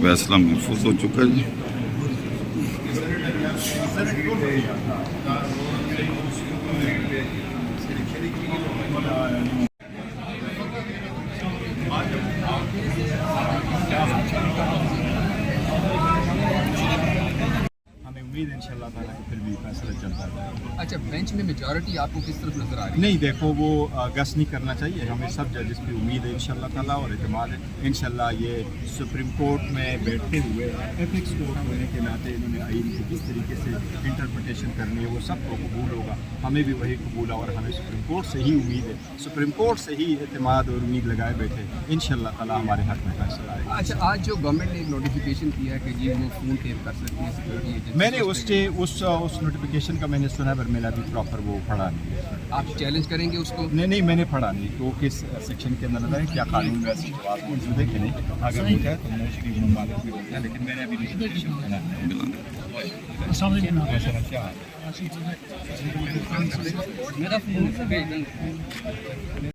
فیصلہ محفوظ ہو چکا جی. امید ہے انشاءاللہ تعالیٰ کہ پھر بھی فیصلہ چلتا ہے. اچھا، بینچ میں میجورٹی آپ کو کس طرف نظر آ رہی ہے؟ نہیں دیکھو وہ گس نہیں کرنا چاہیے. ہمیں سب ججز پہ امید ہے انشاءاللہ تعالیٰ اور اعتماد ہے انشاءاللہ. یہ سپریم کورٹ میں بیٹھتے ہوئے ایتھکس کورٹ ہونے کے ناطے انہوں نے آئین کو کس طریقے سے انٹرپریٹیشن کرنی ہے وہ سب کو قبول ہوگا. ہمیں بھی وہی قبول ہے اور ہمیں سپریم کورٹ سے ہی امید ہے. سپریم کورٹ سے ہی اعتماد اور امید لگائے بیٹھے انشاءاللہ تعالیٰ ہمارے حق میں فیصلہ آئے گا. اچھا، آج جو گورنمنٹ نے ایک نوٹیفیکیشن کیا ہے کہ جی وہ فون ٹیپ کر سکتی ہے سیکورٹی ایجنسی، میں نے اس نوٹیفیکیشن کا میں نے سنا پر میں نے ابھی پراپر وہ پڑھا نہیں ہے. آپ چیلنج کریں گے اس کو؟ نہیں میں نے پڑھا نہیں تو کس سیکشن کے اندر ہے کیا قانون میں ایسی جواب موجود ہے کہ نہیں. اگر ہوتا ہے تو موسٹلی ممالک میں ہوتا ہے لیکن میں نے ابھی نوٹیفیکیشن پڑھا نہیں. السلام علیکم. کیا ہے میرا فون